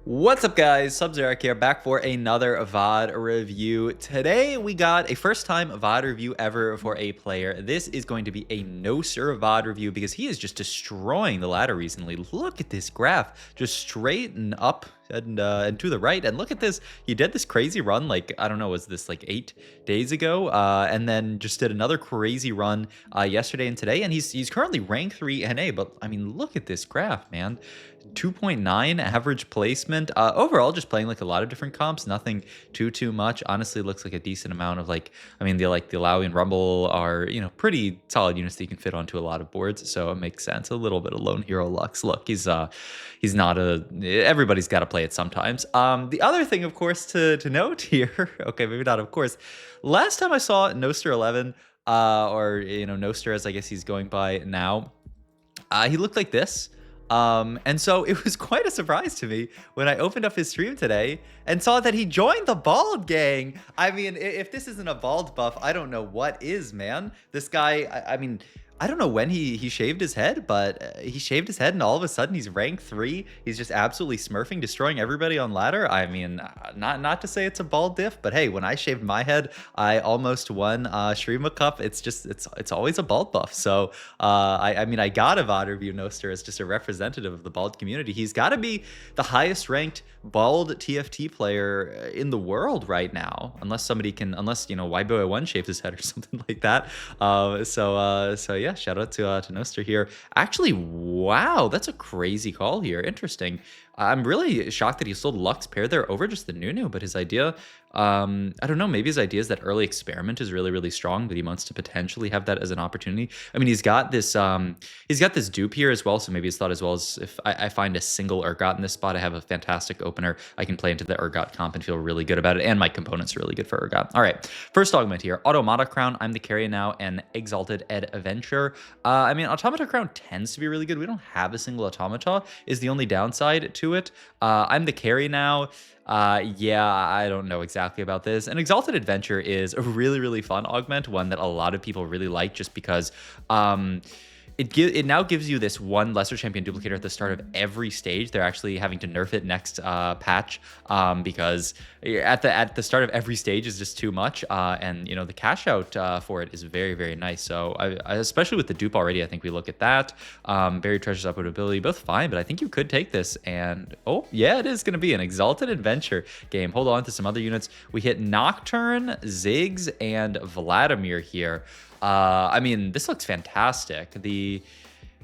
What's up, guys? Sub-Zero here, back for another VOD review. Today, we got a first-time VOD review ever for a player. This is going to be a Noster VOD review because he is just destroying the ladder recently. Look at this graph, just straight and up and to the right. And look at this. He did this crazy run, like, I don't know, was this like 8 days ago? And then just did another crazy run yesterday and today. And he's currently rank 3 NA. But, I mean, look at this graph, man. 2.9 average placement. Overall, just playing like a lot of different comps, nothing too much. Honestly, looks like a decent amount of like, I mean, the Alawi and Rumble are, you know, pretty solid units that you can fit onto a lot of boards, so it makes sense. A little bit of lone hero Lux. Look, he's not a, everybody's got to play it sometimes. The other thing, of course, to note here, okay, maybe not of course, last time I saw Noster 11, or, you know, Noster as I guess he's going by now, he looked like this. And so it was quite a surprise to me when I opened up his stream today and saw that he joined the Bald Gang. I mean, if this isn't a bald buff, I don't know what is, man. This guy, I mean, I don't know when he shaved his head, but he shaved his head and all of a sudden he's rank 3. He's just absolutely smurfing, destroying everybody on ladder. I mean, not to say it's a bald diff, but hey, when I shaved my head, I almost won Shrima Cup. It's just, it's always a bald buff. So I mean, I gotta VOD review Noster as just a representative of the bald community. He's got to be the highest ranked bald TFT player in the world right now, unless you know, YBOY1 shaved his head or something like that. So yeah, shout out to Noster here. Actually, wow, that's a crazy call here. Interesting. I'm really shocked that he sold Lux pair there over just the Nunu, but his idea, I don't know, maybe his idea is that early experiment is really strong, that he wants to potentially have that as an opportunity. I mean, he's got this dupe here as well, so maybe it's thought as well as if I find a single Urgot in this spot, I have a fantastic opener. I can play into the Urgot comp and feel really good about it, and my components are really good for Urgot. All right, first augment here, Automata Crown. I'm the carry now, and Exalted Adventure. I mean, Automata Crown tends to be really good. We don't have a single Automata, is the only downside to it. I'm the carry now. Yeah, I don't know exactly about this. And Exalted Adventure is a really fun augment, one that a lot of people really like just because it now gives you this one lesser champion duplicator at the start of every stage. They're actually having to nerf it next patch because at the start of every stage is just too much, and you know the cash out for it is very nice. So I especially with the dupe already, I think we look at that. Buried Treasure's upward ability, both fine, but I think you could take this. And oh yeah, it is going to be an Exalted Adventure game. Hold on to some other units. We hit Nocturne, Ziggs, and Vladimir here. I mean, this looks fantastic.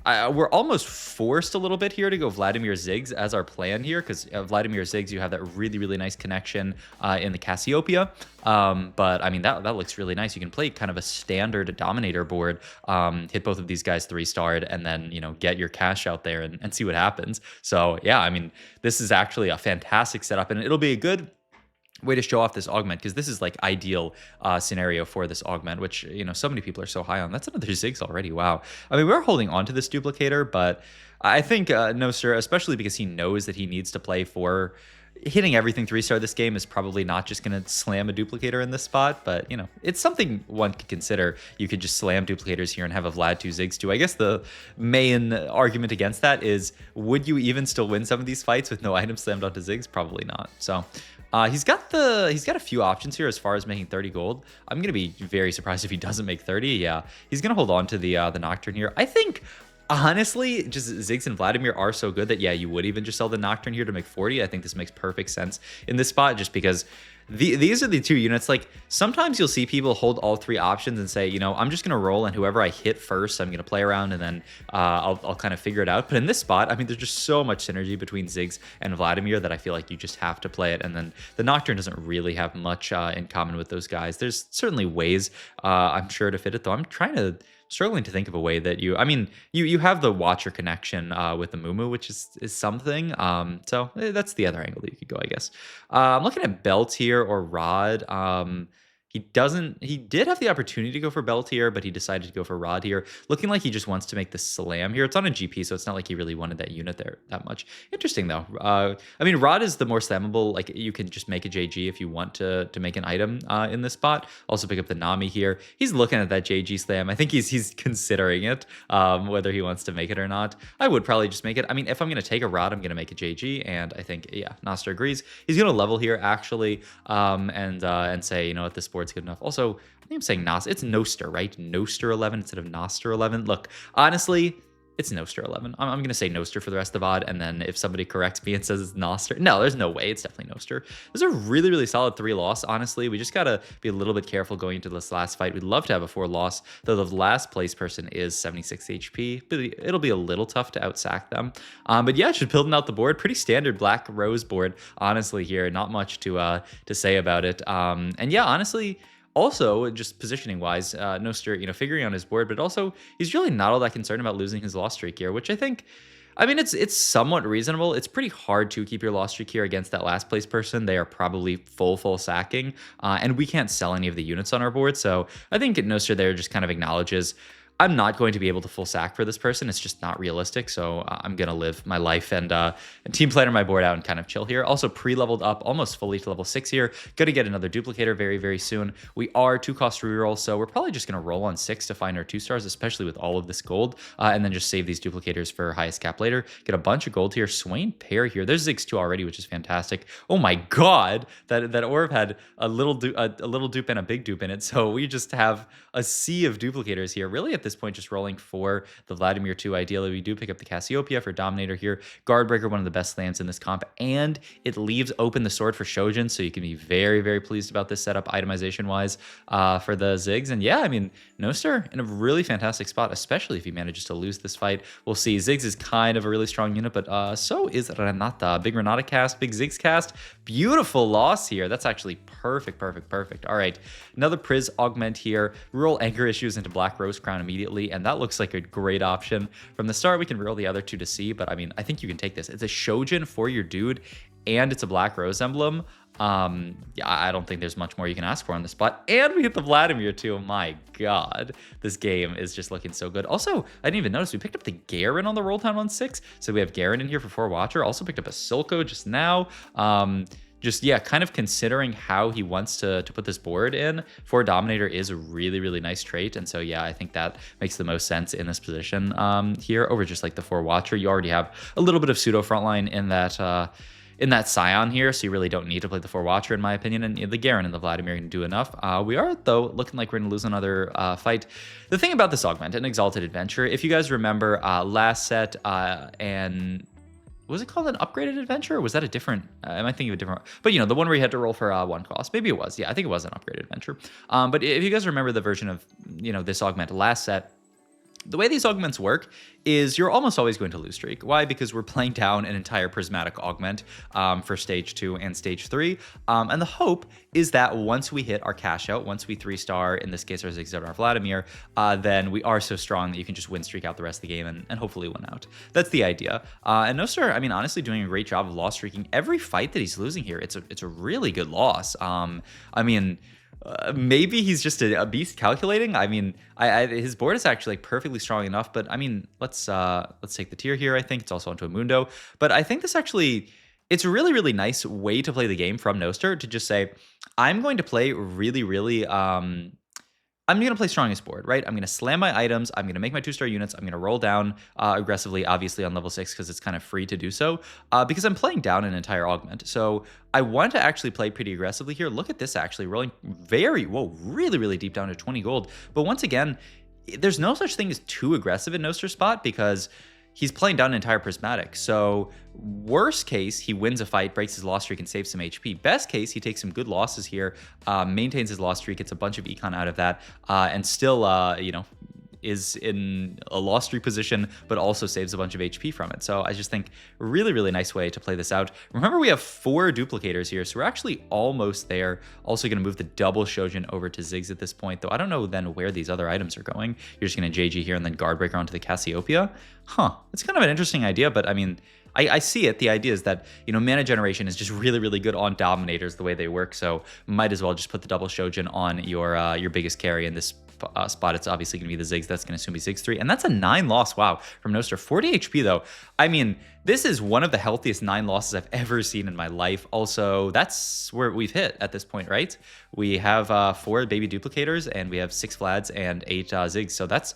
We're almost forced a little bit here to go Vladimir Ziggs as our plan here, because Vladimir Ziggs, you have that really nice connection in the Cassiopeia. But I mean, that looks really nice. You can play kind of a standard Dominator board, hit both of these guys 3-starred, and then, you know, get your cash out there and see what happens. So yeah, I mean, this is actually a fantastic setup, and it'll be a good way to show off this augment, because this is like ideal scenario for this augment, which, you know, so many people are so high on. That's another Ziggs already. Wow. I mean, we're holding on to this duplicator, but I think Noster, especially because he knows that he needs to play for hitting everything 3-star this game, is probably not just going to slam a duplicator in this spot, but, you know, it's something one could consider. You could just slam duplicators here and have a Vlad 2 Ziggs 2. I guess the main argument against that is, would you even still win some of these fights with no items slammed onto Ziggs? Probably not. So he's got a few options here as far as making 30 gold. I'm gonna be very surprised if he doesn't make 30. Yeah, he's gonna hold on to the Nocturne here. I think honestly, just Ziggs and Vladimir are so good that yeah, you would even just sell the Nocturne here to make 40. I think this makes perfect sense in this spot, just because these are the two units. Like, sometimes you'll see people hold all 3 options and say, you know, I'm just gonna roll, and whoever I hit first, I'm gonna play around, and then I'll kind of figure it out. But in this spot, I mean, there's just so much synergy between Ziggs and Vladimir that I feel like you just have to play it. And then the Nocturne doesn't really have much in common with those guys. There's certainly ways, I'm sure, to fit it, though. I'm struggling to think of a way that I mean, you have the Watcher connection with the Mumu, which is something. So that's the other angle that you could go, I guess. I'm looking at Belt here or Rod. He did have the opportunity to go for Belt here, but he decided to go for Rod here. Looking like he just wants to make the Slam here. It's on a GP, so it's not like he really wanted that unit there that much. Interesting, though. I mean, Rod is the more slammable. Like, you can just make a JG if you want to make an item in this spot. Also pick up the Nami here. He's looking at that JG Slam. I think he's considering it, whether he wants to make it or not. I would probably just make it. I mean, if I'm going to take a Rod, I'm going to make a JG, and I think, yeah, Noster agrees. He's going to level here, actually, and say, you know what, this board's good enough. Also, I think I'm saying Noster. It's Noster, right? Noster 11 instead of Noster 11. Look, honestly, it's Noster 11. I'm going to say Noster for the rest of the VOD, and then if somebody corrects me and says it's Noster, no, there's no way. It's definitely Noster. This is a really, really solid 3 loss, honestly. We just got to be a little bit careful going into this last fight. We'd love to have a 4 loss, though the last place person is 76 HP, but it'll be a little tough to outsack them. But yeah, just building out the board. Pretty standard Black Rose board, honestly, here. Not much to say about it. And yeah, honestly, also, just positioning-wise, Noster, you know, figuring out his board, but also he's really not all that concerned about losing his loss streak here, which I think, I mean, it's somewhat reasonable. It's pretty hard to keep your loss streak here against that last place person. They are probably full sacking, and we can't sell any of the units on our board. So I think Noster there just kind of acknowledges, I'm not going to be able to full sack for this person. It's just not realistic. So I'm going to live my life and team planner my board out and kind of chill here. Also pre-leveled up almost fully to level 6 here. Going to get another duplicator very, very soon. We are 2-cost reroll, so we're probably just going to roll on 6 to find our 2 stars, especially with all of this gold, and then just save these duplicators for highest cap later. Get a bunch of gold here. Swain pair here. There's Ziggs 2 already, which is fantastic. Oh my god, that orb had a little dupe and a big dupe in it. So we just have a sea of duplicators here. Really, at this point, just rolling for the Vladimir 2. Ideally, we do pick up the Cassiopeia for Dominator here. Guardbreaker, one of the best lands in this comp, and it leaves open the sword for Shojin, so you can be very, very pleased about this setup itemization-wise for the Ziggs. And yeah, I mean, Noster in a really fantastic spot, especially if he manages to lose this fight. We'll see. Ziggs is kind of a really strong unit, but so is Renata. Big Renata cast, big Ziggs cast. Beautiful loss here. That's actually perfect. All right, another Priz augment here. Reroll Anchor Issues into Black Rose Crown immediately, and that looks like a great option. From the start, we can reroll the other 2 to see, but I mean, I think you can take this. It's a Shojin for your dude, and it's a Black Rose emblem. Yeah, I don't think there's much more you can ask for on the spot. And we get the Vladimir too. My god, this game is just looking so good. Also, I didn't even notice we picked up the Garen on the roll time on 6, so we have Garen in here for 4 Watcher. Also picked up a Silco just now. Just, yeah, kind of considering how he wants to put this board in for Dominator is a really, really nice trait. And so, yeah, I think that makes the most sense in this position here over just like the 4 Watcher. You already have a little bit of pseudo frontline in that Scion here, so you really don't need to play the 4 Watcher, in my opinion, and the Garen and the Vladimir can do enough. We are, though, looking like we're going to lose another fight. The thing about this augment, an Exalted Adventure, if you guys remember last set, and was it called an upgraded adventure, or was that a different, am I thinking of a different, but you know, the one where you had to roll for 1 cost, maybe it was, yeah, I think it was an upgraded adventure. But if you guys remember the version of, you know, this augment last set, the way these augments work is you're almost always going to lose streak. Why? Because we're playing down an entire prismatic augment for stage 2 and stage 3. And the hope is that once we hit our cash out, once we 3-star, in this case our Ziggs or our Vladimir, then we are so strong that you can just win streak out the rest of the game and hopefully win out. That's the idea. And Noster, I mean, honestly doing a great job of loss streaking. Every fight that he's losing here, it's a really good loss. I mean, maybe he's just a beast calculating. I mean, his board is actually like perfectly strong enough, but I mean, let's take the tier here. I think it's also onto a Mundo, but I think this actually, it's a really, really nice way to play the game from Noster to just say, I'm going to play really, I'm going to play strongest board, right? I'm going to slam my items. I'm going to make my 2-star units. I'm going to roll down aggressively, obviously on level 6, because it's kind of free to do so, because I'm playing down an entire augment. So I want to actually play pretty aggressively here. Look at this, actually rolling really deep down to 20 gold. But once again, there's no such thing as too aggressive in Noster's spot, because he's playing down an entire prismatic. So worst case, he wins a fight, breaks his loss streak, and saves some HP. Best case, he takes some good losses here, maintains his loss streak, gets a bunch of econ out of that, and still, you know, is in a loss streak position, but also saves a bunch of HP from it. So I just think really nice way to play this out. Remember, we have 4 duplicators here, so we're actually almost there. Also going to move the double Shojin over to Ziggs at this point, though I don't know then where these other items are going. You're just going to JG here and then Guardbreaker onto the Cassiopeia. Huh, it's kind of an interesting idea, but I mean, I see it. The idea is that, you know, mana generation is just really, really good on dominators the way they work. So might as well just put the double Shojin on your biggest carry in this spot. It's obviously going to be the Ziggs. That's going to assume he's Ziggs 3. And that's a 9 loss. Wow. From Noster. 40 HP though. I mean, this is one of the healthiest 9 losses I've ever seen in my life. Also, that's where we've hit at this point, right? We have 4 baby duplicators and we have 6 Vlads and 8 Ziggs. So that's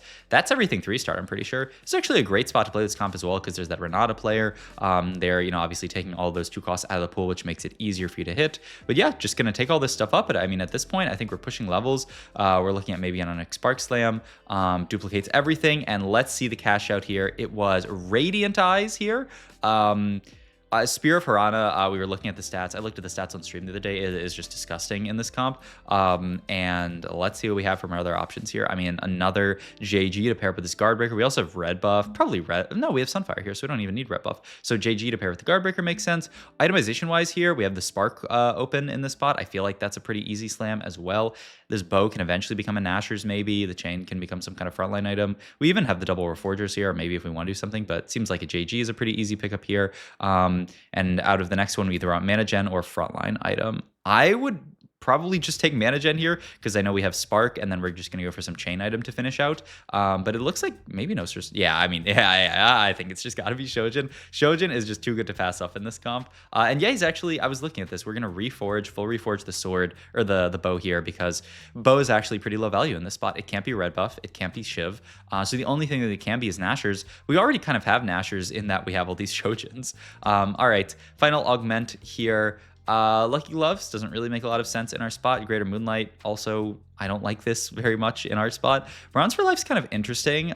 everything 3-star, I'm pretty sure. It's actually a great spot to play this comp as well because there's that Renata player. They're, you know, obviously taking all those 2 costs out of the pool, which makes it easier for you to hit. But yeah, just going to take all this stuff up. But I mean, at this point, I think we're pushing levels. We're looking at maybe on an Spark Slam, duplicates everything. And let's see the cash out here. It was Radiant Eyes here. Spear of Harana, we were looking at the stats. I looked at the stats on stream the other day. It is just disgusting in this comp. And let's see what we have from our other options here. I mean, another JG to pair up with this Guard Breaker. We also have Red Buff, probably Red. No, we have Sunfire here, so we don't even need Red Buff. So JG to pair with the Guard Breaker makes sense. Itemization-wise here, we have the Spark open in this spot. I feel like that's a pretty easy slam as well. This bow can eventually become a Nashor's maybe. The chain can become some kind of frontline item. We even have the double Reforgers here, maybe if we want to do something, but it seems like a JG is a pretty easy pickup here. And out of the next one, we either want Mana Gen or frontline item. I would probably just take Mana Gen here because I know we have Spark, and then we're just going to go for some chain item to finish out. But it looks like maybe Noster's. Yeah, I mean, yeah, I think it's just got to be Shojin. Shojin is just too good to pass up in this comp. And yeah, he's actually, I was looking at this. We're going to full reforge the sword or the bow here because bow is actually pretty low value in this spot. It can't be red buff. It can't be Shiv. So the only thing that it can be is Nashers. We already kind of have Nashers in that we have all these Shojins. All right, final augment here. Lucky Gloves doesn't really make a lot of sense in our spot. Greater Moonlight also, I don't like this very much in our spot. Bronze for Life's kind of interesting.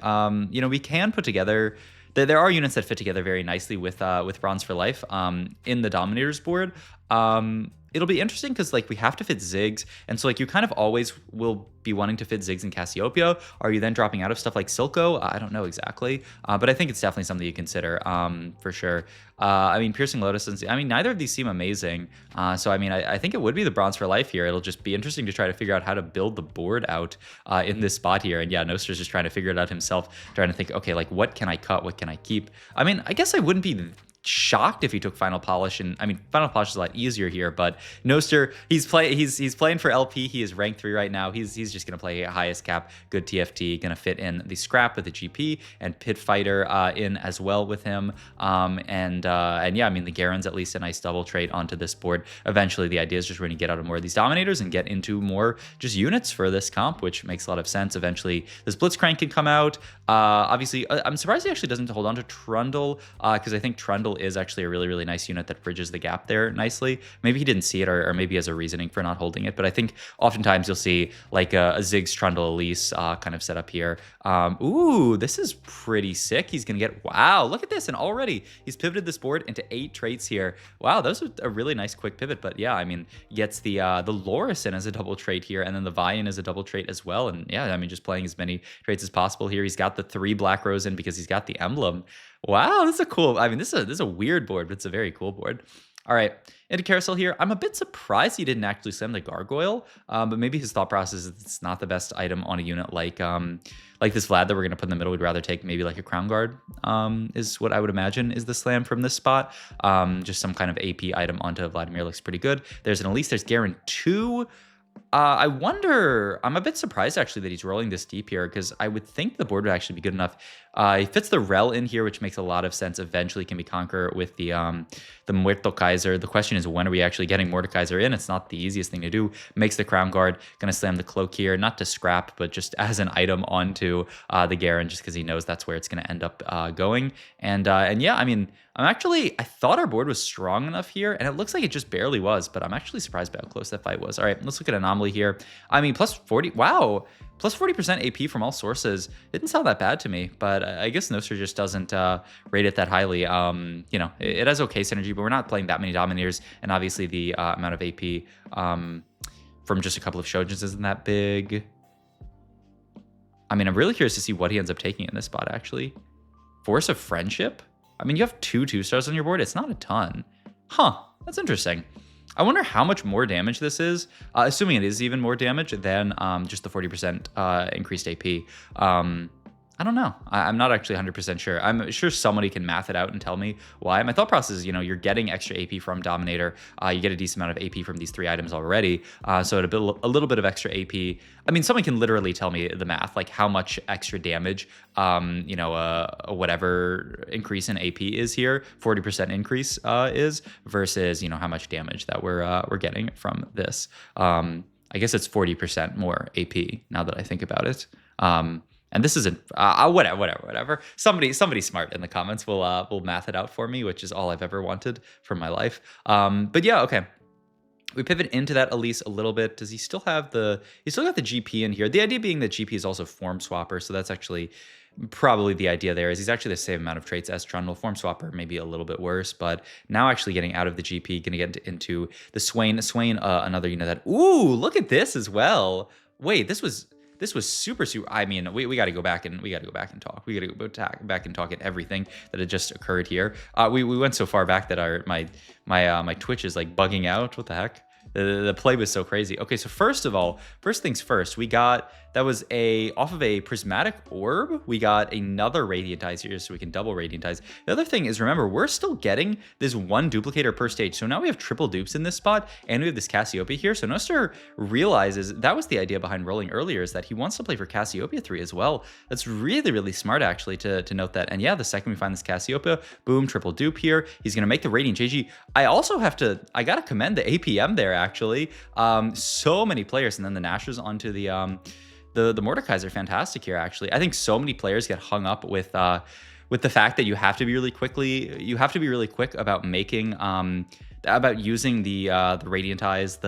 You know, we can put together, there are units that fit together very nicely with Bronze for Life in the Dominators board. It'll be interesting because like we have to fit Ziggs, and so like you kind of always will be wanting to fit Ziggs and Cassiopeia. Are you then dropping out of stuff like Silco? I don't know exactly, but I think it's definitely something you consider for sure. I mean, Piercing Lotus, I mean, neither of these seem amazing. So I mean, I think it would be the Bronze for Life here. It'll just be interesting to try to figure out how to build the board out in this spot here. And yeah, Noster's just trying to figure it out himself, trying to think, okay, like what can I cut? What can I keep? I mean, I guess I wouldn't be shocked if he took Final Polish, and I mean Final Polish is a lot easier here, but Noster, he's playing for LP. He is rank 3 right now. He's just gonna play highest cap, good TFT, gonna fit in the scrap with the GP and Pit Fighter in as well with him. And yeah, I mean the Garen's at least a nice double trade onto this board. Eventually the idea is just we're gonna get out of more of these Dominators and get into more just units for this comp, which makes a lot of sense. Eventually this Blitzcrank can come out. Obviously I'm surprised he actually doesn't hold on to Trundle because I think Trundle is actually a really, really nice unit that bridges the gap there nicely. Maybe he didn't see it, or maybe has a reasoning for not holding it, but I think oftentimes you'll see like a Ziggs Trundle Elise kind of set up here. Ooh, this is pretty sick. He's gonna get, wow, look at this, and already he's pivoted this board into 8 traits here. Wow, those are a really nice quick pivot, but yeah, I mean, he gets the Lorison as a double trait here, and then the Vian as a double trait as well, and yeah, I mean, just playing as many traits as possible here. He's got the 3 Black Rose in because he's got the emblem. Wow, this is a cool, I mean, this is a weird board, but it's a very cool board. All right, into Carousel here. I'm a bit surprised he didn't actually slam the Gargoyle, but maybe his thought process is it's not the best item on a unit like this Vlad that we're going to put in the middle. We'd rather take maybe like a Crown Guard is what I would imagine is the slam from this spot. Just some kind of AP item onto Vladimir looks pretty good. There's an Elise, there's Garen 2. I wonder, I'm a bit surprised actually that he's rolling this deep here because I would think the board would actually be good enough. He fits the Rel in here, which makes a lot of sense. Eventually can be Conquer with the Muerto Kaiser. The question is, when are we actually getting Mordekaiser in? It's not the easiest thing to do. Makes the Crown Guard. Gonna slam the Cloak here, not to scrap, but just as an item onto the Garen, just because he knows that's where it's gonna end up going. And yeah, I mean, I thought our board was strong enough here, and it looks like it just barely was, but I'm actually surprised by how close that fight was. All right, let's look at Anomaly here. I mean, plus 40, wow, plus 40% AP from all sources. Didn't sound that bad to me, but I guess Noster just doesn't rate it that highly. You know, it has okay synergy, but we're not playing that many Dominators, and obviously the amount of AP from just a couple of Shojins isn't that big. I mean, I'm really curious to see what he ends up taking in this spot, actually. Force of Friendship? I mean, you have 2 2-stars on your board. It's not a ton. Huh, that's interesting. I wonder how much more damage this is, assuming it is even more damage than just the 40% increased AP. I I don't know. I'm not actually 100% sure. I'm sure somebody can math it out and tell me why. My thought process is, you're getting extra AP from Dominator. You get a decent amount of AP from these 3 items already. So a little bit of extra AP. I mean, someone can literally tell me the math, like how much extra damage, whatever increase in AP is here, 40% increase is, versus, how much damage that we're getting from this. I guess it's 40% more AP now that I think about it. And this isn't whatever. Somebody smart in the comments will math it out for me, which is all I've ever wanted from my life. But yeah, okay. We pivot into that Elise a little bit. Does he still have he's still got the GP in here? The idea being that GP is also form swapper, so that's actually probably the idea there is he's actually the same amount of traits as Trundle. Form swapper, maybe a little bit worse, but now actually getting out of the GP, gonna get into the Swain. Swain, another unit that, ooh, look at this as well. Wait, this was super. I mean, we got to go back and talk. We got to go back and talk at everything that had just occurred here. We went so far back that my Twitch is like bugging out. What the heck? The play was so crazy. Okay, so first things first, we got, that was off of a prismatic orb, we got another radiantize here, so we can double radiantize. The other thing is, remember, we're still getting this 1 duplicator per stage, so now we have triple dupes in this spot, and we have this Cassiopeia here. So Noster realizes that was the idea behind rolling earlier, is that he wants to play for Cassiopeia 3 as well. That's really, really smart, actually, to note that. And yeah, the second we find this Cassiopeia, boom, triple dupe here. He's gonna make the Radiant JG. I gotta commend the APM there, actually. So many players, and then the Nashers onto the Mordekaiser, fantastic here, actually. I think so many players get hung up with the fact that you have to be really quick about making about using the radiantize,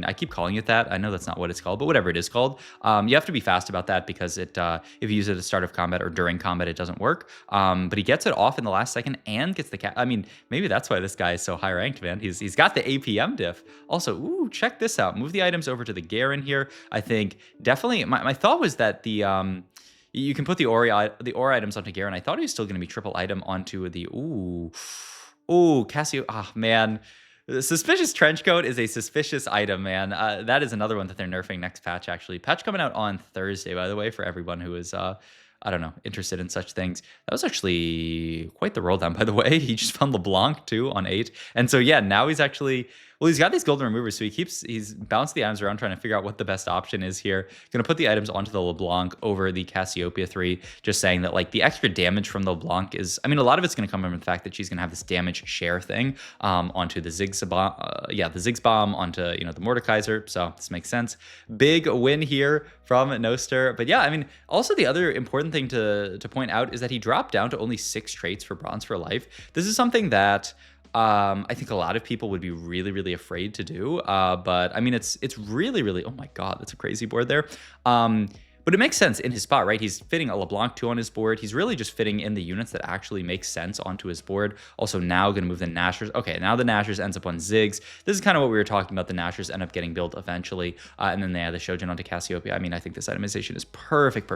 I keep calling it that. I know that's not what it's called, but whatever it is called. You have to be fast about that, because if you use it at the start of combat or during combat, it doesn't work. But he gets it off in the last second and gets the maybe that's why this guy is so high ranked, man. He's got the APM diff. Also, ooh, check this out. Move the items over to the Garen here. I think definitely my thought was that you can put the aura items onto Garen. I thought he was still going to be triple item onto the Cassio. Ah, man. The suspicious trench coat is a suspicious item, man. That is another one that they're nerfing next patch, actually. Patch coming out on Thursday, by the way, for everyone who is, interested in such things. That was actually quite the roll down, by the way. He just found LeBlanc, too, on 8. And so, yeah, now he's actually... Well, he's got these golden removers, so he's bounced the items around trying to figure out what the best option is here. Going to put the items onto the LeBlanc over the Cassiopeia 3, just saying that, like, the extra damage from the LeBlanc is... a lot of it's going to come from the fact that she's going to have this damage share thing onto the Ziggs bomb, the Ziggs bomb, onto, the Mordekaiser, so this makes sense. Big win here from Noster. But yeah, also the other important thing to point out is that he dropped down to only 6 traits for Bronze for Life. This is something that... I think a lot of people would be really, really afraid to do. But it's really, really, oh my God, that's a crazy board there. But it makes sense in his spot, right? He's fitting a LeBlanc 2 on his board. He's really just fitting in the units that actually make sense onto his board. Also now going to move the Nashers. Okay, now the Nashers ends up on Ziggs. This is kind of what we were talking about. The Nashers end up getting built eventually. And then they add the Shojin onto Cassiopeia. I think this itemization is perfect.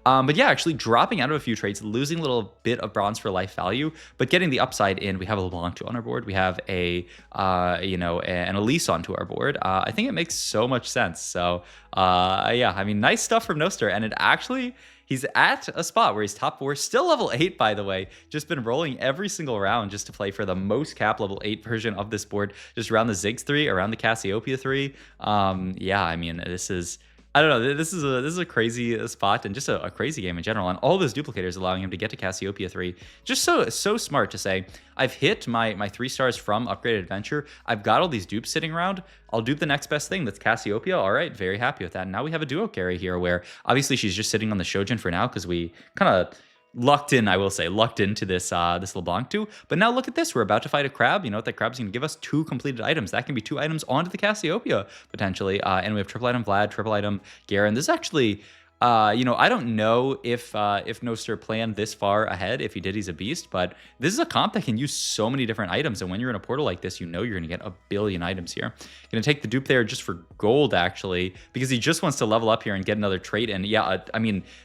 But yeah, actually dropping out of a few traits, losing a little bit of Bronze for Life value, but getting the upside in. We have a LeBlanc 2 on our board. We have an Elise onto our board. I think it makes so much sense. So yeah, nice stuff from Noster, and it actually, he's at a spot where he's top 4, still level 8, by the way. Just been rolling every single round just to play for the most cap level 8 version of this board, just around the Ziggs 3, around the Cassiopeia 3. Yeah, this is... I don't know. This is a crazy spot, and just a crazy game in general. And all those duplicators allowing him to get to Cassiopeia 3. Just so smart to say, I've hit my 3 stars from Upgraded Adventure. I've got all these dupes sitting around. I'll dupe the next best thing. That's Cassiopeia. All right, very happy with that. And now we have a duo carry here, where obviously she's just sitting on the Shojin for now, because we kind of lucked into this LeBlanc 2. But now look at this. We're about to fight a crab. You know what? That crab's going to give us 2 completed items. That can be 2 items onto the Cassiopeia, potentially. And we have triple item Vlad, triple item Garen. This is actually... I don't know if Noster planned this far ahead. If he did, he's a beast. But this is a comp that can use so many different items. And when you're in a portal like this, you're going to get a billion items here. Going to take the dupe there just for gold, actually, because he just wants to level up here and get another trait. And yeah,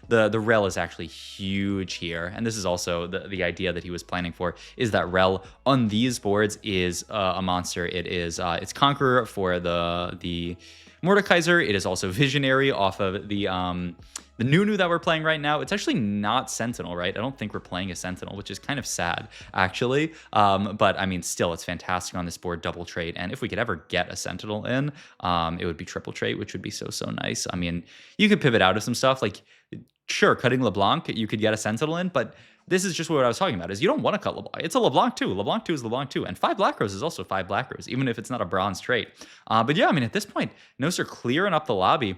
the Rel is actually huge here. And this is also the idea that he was planning for, is that Rel on these boards is a monster. It's Conqueror for the Mordekaiser. It is also Visionary off of the Nunu that we're playing right now. It's actually not Sentinel, right? I don't think we're playing a Sentinel, which is kind of sad, actually. But I mean, still, it's fantastic on this board, double trait. And if we could ever get a Sentinel in, it would be triple trait, which would be so, so nice. I mean, you could pivot out of some stuff. Like, sure, cutting LeBlanc, you could get a Sentinel in, but this is just what I was talking about, is you don't want to cut LeBlanc. It's a LeBlanc 2. LeBlanc 2 is LeBlanc 2. And 5 Black Rose is also 5 Black Rose, even if it's not a bronze trait. But yeah, I mean, at this point, Noster clearing up the lobby.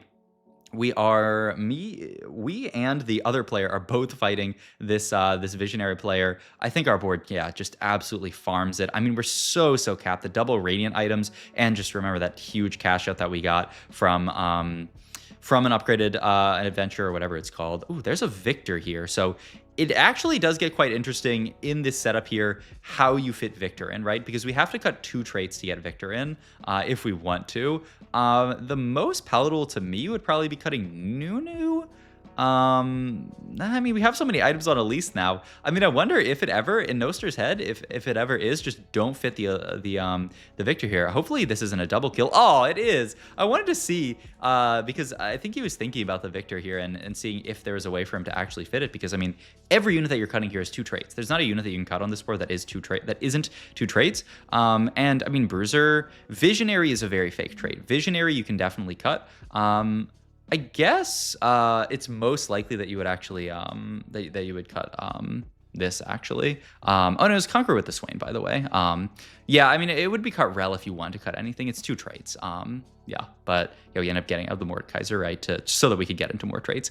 We and the other player are both fighting this Visionary player. I think our board, yeah, just absolutely farms it. I mean, we're so capped. The double Radiant items, and just remember that huge cash out that we got from an upgraded adventure or whatever it's called. Ooh, there's a Victor here. So it actually does get quite interesting in this setup here, how you fit Victor in, right? Because we have to cut 2 traits to get Victor in if we want to. The most palatable to me would probably be cutting Nunu. I mean, we have so many items on Elise now. I mean, I wonder if it ever, in Noster's head, if it ever is, just don't fit the Victor here. Hopefully this isn't a double kill. Oh, it is. I wanted to see, because I think he was thinking about the Victor here and seeing if there was a way for him to actually fit it. Because I mean, every unit that you're cutting here is 2 traits. There's not a unit that you can cut on this board that is that isn't 2 traits. And I mean, Bruiser, Visionary is a very fake trait. Visionary you can definitely cut. I guess it's most likely that you would actually that you would cut this actually. Oh no, it's Conquer with the Swain, by the way. Yeah, I mean, it would be cut rel if you want to cut anything. It's 2 traits. Yeah, but yeah, we end up getting out the Mordekaiser, right, so that we could get into more traits.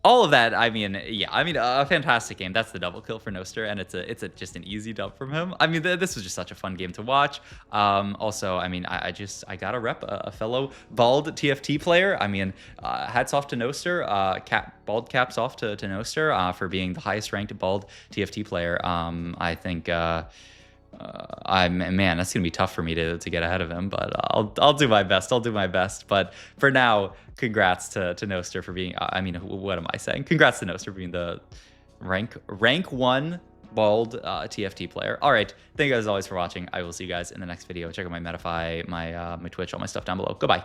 All of that, I mean, yeah, I mean, a fantastic game. That's the double kill for Noster, and it's just an easy dub from him. I mean, this was just such a fun game to watch. Also, I mean, I gotta rep a fellow bald TFT player. I mean, hats off to Noster. Bald caps off to Noster for being the highest ranked bald TFT player. I think. Man, that's gonna be tough for me to get ahead of him, but I'll do my best. I'll do my best. But for now, congrats to Noster for being. I mean, what am I saying? Congrats to Noster for being the rank 1 bald TFT player. All right, thank you guys as always for watching. I will see you guys in the next video. Check out my Metafy, my Twitch, all my stuff down below. Goodbye.